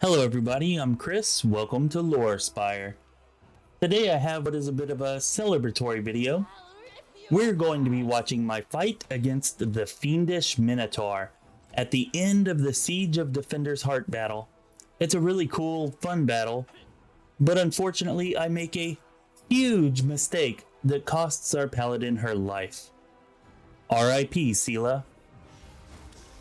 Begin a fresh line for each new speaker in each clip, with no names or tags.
Hello everybody, I'm Chris. Welcome to Lore Spire. Today I have what is a bit of a celebratory video. We're going to be watching my fight against the Fiendish Minotaur at the end of the Siege of Defender's Heart battle. It's a really cool, fun battle, but unfortunately I make a huge mistake that costs our paladin her life. R.I.P. Seelah.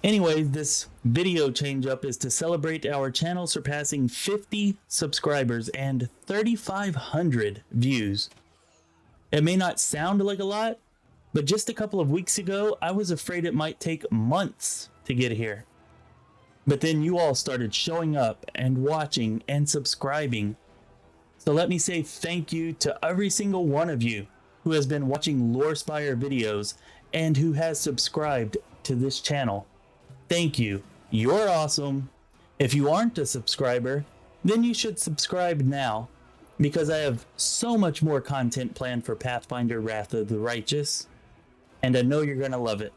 Anyway, this video change up is to celebrate our channel surpassing 50 subscribers and 3,500 views. It may not sound like a lot, but just a couple of weeks ago, I was afraid it might take months to get here. But then you all started showing up and watching and subscribing. So let me say thank you to every single one of you who has been watching Lore Spire videos and who has subscribed to this channel. Thank you. You're awesome. If you aren't a subscriber, then you should subscribe now, because I have so much more content planned for Pathfinder Wrath of the Righteous, and I know you're going to love it.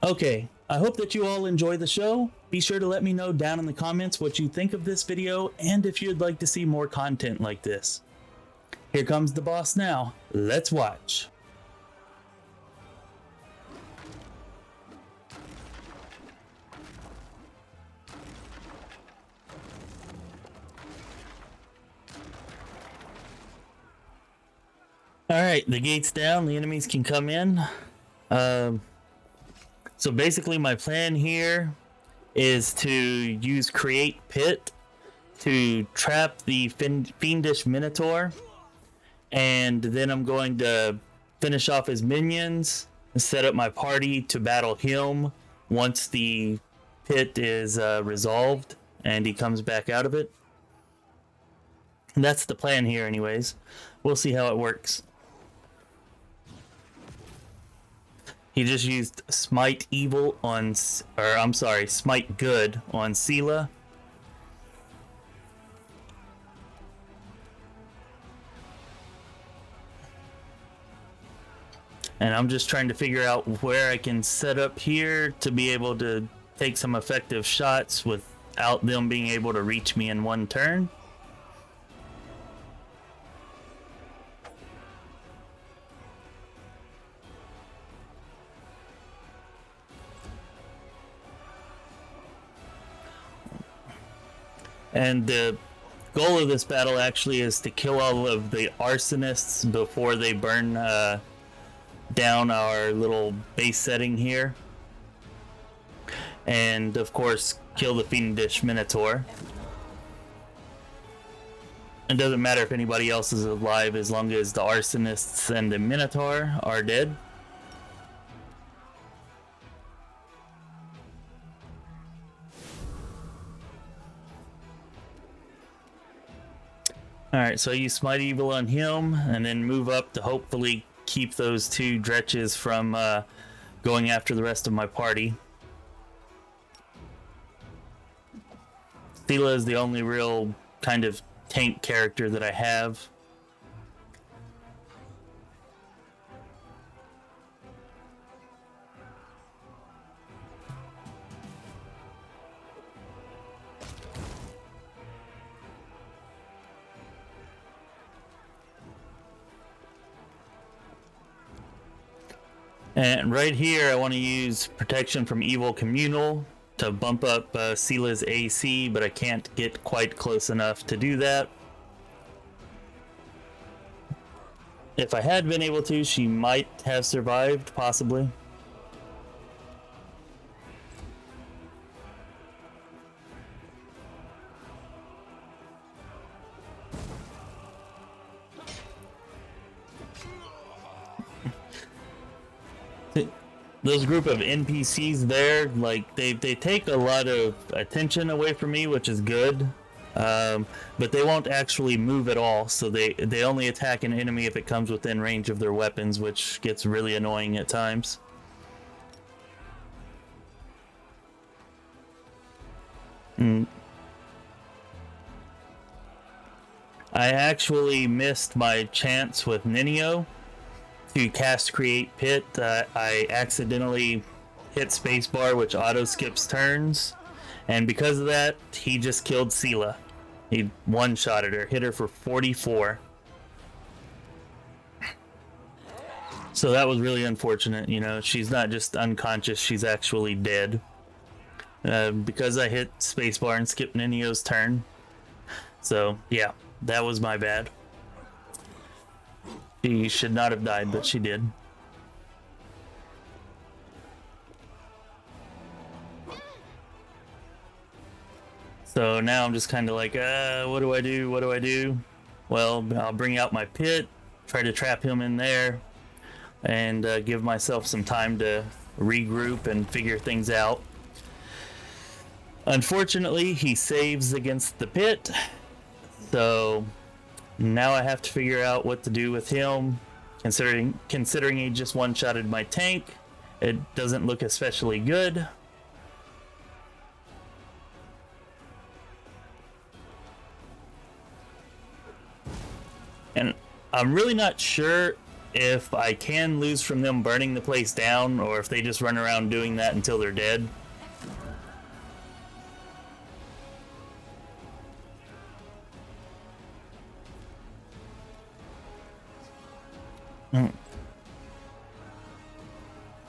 Okay, I hope that you all enjoy the show. Be sure to let me know down in the comments what you think of this video, and if you'd like to see more content like this. Here comes the boss now. Let's watch. Alright, the gate's down, the enemies can come in. So basically my plan here is to use Create Pit to trap the Fiendish Minotaur, and then I'm going to finish off his minions and set up my party to battle him once the pit is resolved and he comes back out of it. And that's the plan here anyways. We'll see how it works. He just used Smite Evil on, Smite Good on Seelah. And I'm just trying to figure out where I can set up here to be able to take some effective shots without them being able to reach me in one turn. And the goal of this battle actually is to kill all of the arsonists before they burn down our little base setting here. And of course, kill the Fiendish Minotaur. It doesn't matter if anybody else is alive as long as the arsonists and the Minotaur are dead. Alright, so I use Smite Evil on him, and then move up to hopefully keep those two dretches from going after the rest of my party. Seelah is the only real kind of tank character that I have. And right here, I want to use Protection from Evil Communal to bump up Seelah's AC, but I can't get quite close enough to do that. If I had been able to, she might have survived, possibly. Those group of NPCs there, like, they take a lot of attention away from me, which is good. But they won't actually move at all, so they only attack an enemy if it comes within range of their weapons, which gets really annoying at times. I actually missed my chance with Ninio to cast Create Pit. I accidentally hit spacebar, which auto skips turns, And because of that, he just killed Seelah. He one-shotted her, hit her for 44. So that was really unfortunate, you know. She's not just unconscious, she's actually dead. Because I hit spacebar and skipped Ninio's turn. So, yeah, that was my bad. She should not have died, but she did. So now I'm just kind of like, what do I do? What do I do? Well, I'll bring out my pit, try to trap him in there, and give myself some time to regroup and figure things out. Unfortunately, he saves against the pit, so now I have to figure out what to do with him. Considering he just one-shotted my tank, it doesn't look especially good. And I'm really not sure if I can lose from them burning the place down, or if they just run around doing that until they're dead.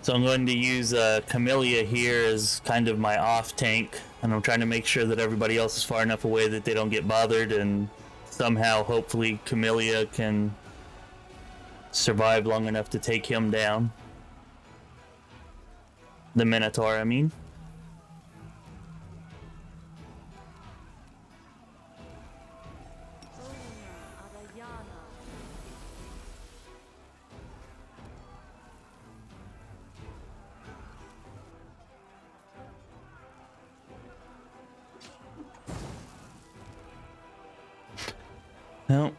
So I'm going to use Camellia here as kind of my off tank, and I'm trying to make sure that everybody else is far enough away that they don't get bothered, and somehow, hopefully, Camellia can survive long enough to take him down. The Minotaur, I mean. No.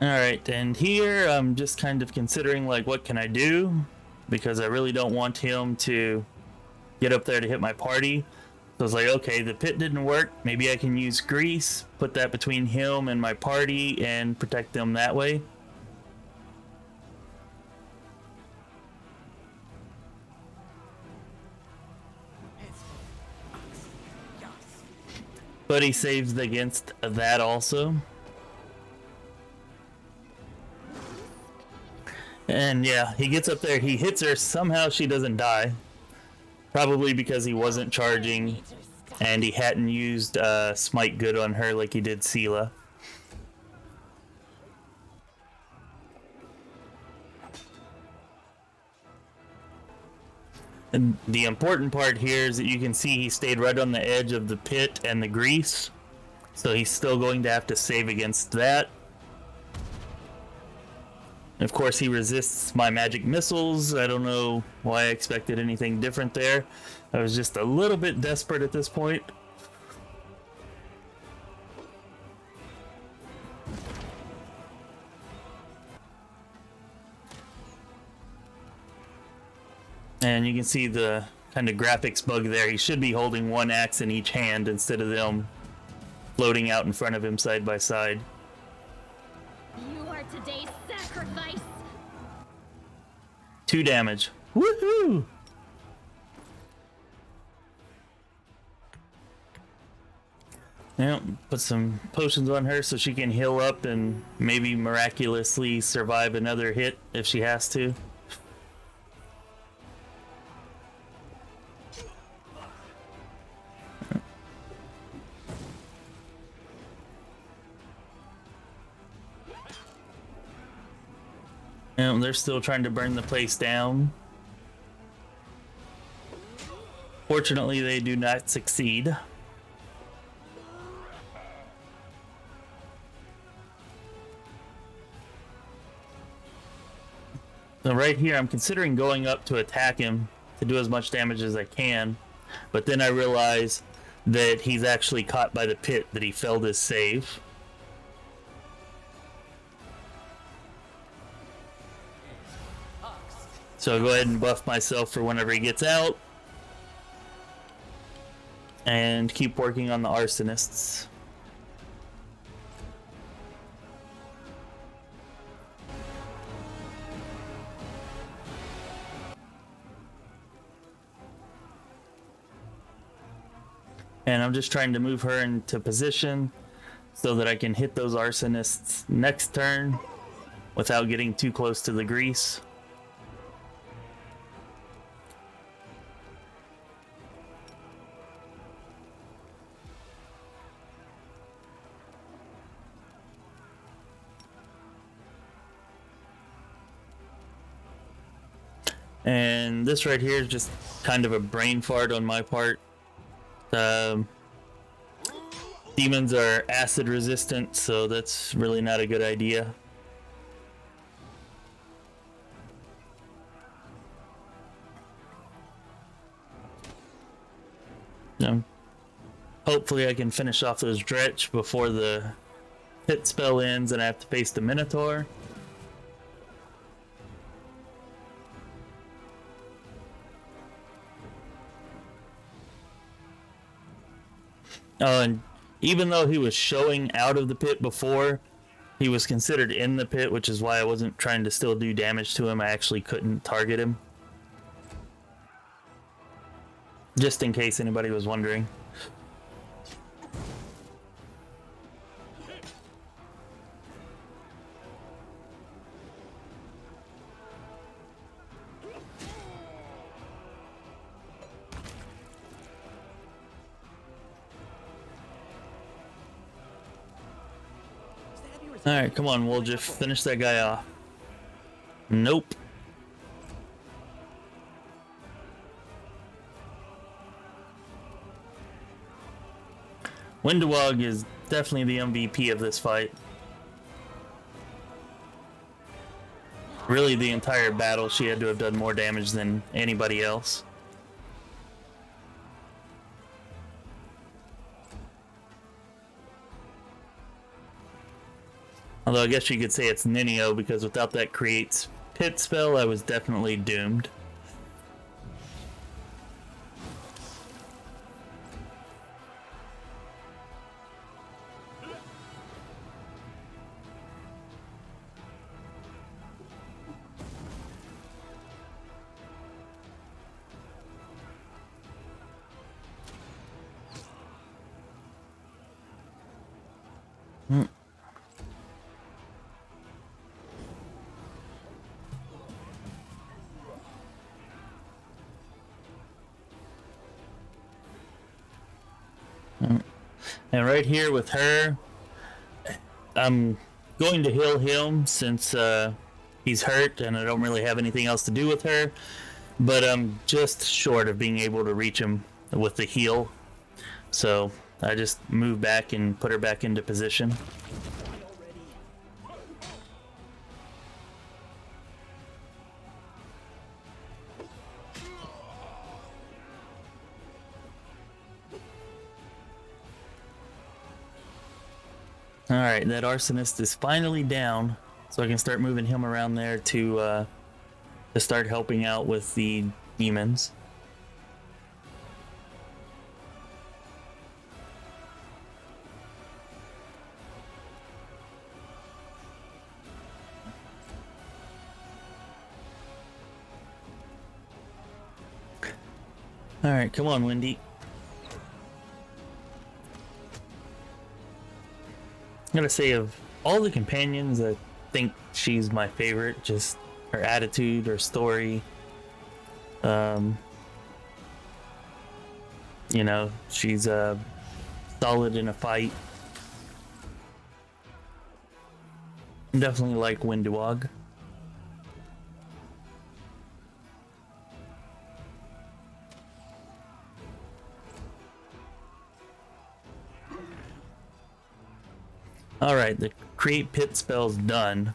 Alright, and here I'm just kind of considering, like, what can I do? Because I really don't want him to get up there to hit my party. So I was like, okay, the pit didn't work. Maybe I can use grease, put that between him and my party, and protect them that way. But he saves against that also. And yeah, he gets up there, he hits her, somehow she doesn't die. Probably because he wasn't charging and he hadn't used Smite Good on her like he did Seelah. And the important part here is that you can see he stayed right on the edge of the pit and the grease. So he's still going to have to save against that. Of course, he resists my magic missiles. I don't know why I expected anything different there. I was just a little bit desperate at this point. And you can see the kind of graphics bug there. He should be holding one axe in each hand instead of them floating out in front of him side by side.
You are today's sacrifice.
2 damage. Woohoo! Yeah, put some potions on her so she can heal up and maybe miraculously survive another hit if she has to. And they're still trying to burn the place down. Fortunately, they do not succeed. So right here, I'm considering going up to attack him to do as much damage as I can, but then I realize that he's actually caught by the pit, that he failed his save. So I'll go ahead and buff myself for whenever he gets out. and keep working on the arsonists. And I'm just trying to move her into position so that I can hit those arsonists next turn without getting too close to the grease. And this right here is just kind of a brain fart on my part. Demons are acid resistant, so that's really not a good idea. Hopefully I can finish off those dretch before the hit spell ends and I have to face the Minotaur. Oh, and even though he was showing out of the pit before, he was considered in the pit, which is why I wasn't trying to still do damage to him. I actually couldn't target him. Just in case anybody was wondering. Alright, come on, we'll just finish that guy off. Nope. Windewog is definitely the MVP of this fight. Really, the entire battle, she had to have done more damage than anybody else. Although I guess you could say it's Ninio, because without that creates pit spell, I was definitely doomed. And right here with her, I'm going to heal him since he's hurt and I don't really have anything else to do with her. But I'm just short of being able to reach him with the heal. So I just move back and put her back into position. Alright, that arsonist is finally down, so I can start moving him around there to start helping out with the demons. Alright, come on, Wendy. I'm gonna say, of all the companions, I think she's my favorite. Just her attitude, her story. You know, she's solid in a fight. Definitely like Windewog. Alright, the create pit spell's done.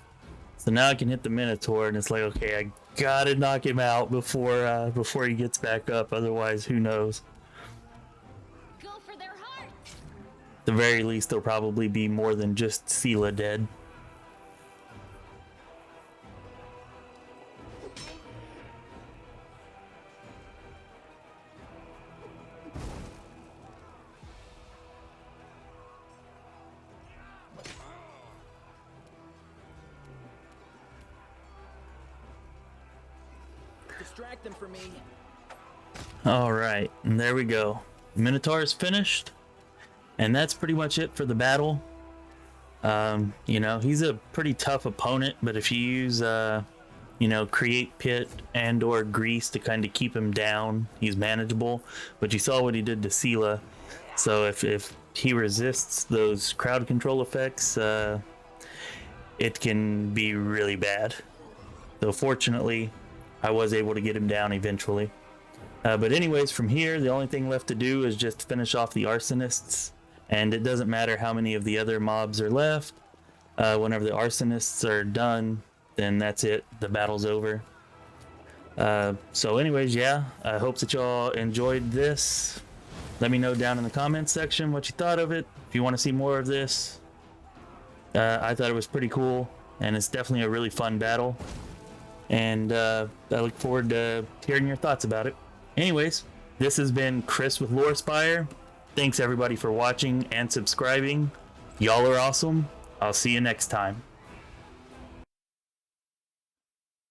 So now I can hit the Minotaur, and it's like, okay, I gotta knock him out before he gets back up, otherwise who knows.
Go for their hearts.
At the very least, there'll probably be more than just Seelah dead.
distract them from me.
Alright, and there we go. Minotaur is finished. And that's pretty much it for the battle. You know, he's a pretty tough opponent, but if you use, you know, Create Pit and or Grease to kind of keep him down, he's manageable. But you saw what he did to Seelah. So if he resists those crowd control effects, it can be really bad. So fortunately, I was able to get him down eventually. But anyways, from here, the only thing left to do is just finish off the arsonists. And it doesn't matter how many of the other mobs are left. Whenever the arsonists are done, then that's it. The battle's over. So anyways, yeah, I hope that y'all enjoyed this. Let me know down in the comments section what you thought of it. If you want to see more of this. I thought it was pretty cool. And it's definitely a really fun battle. And I look forward to hearing your thoughts about it. Anyways, this has been Chris with Lore Spire. Thanks everybody for watching and subscribing. Y'all are awesome. I'll see you next time.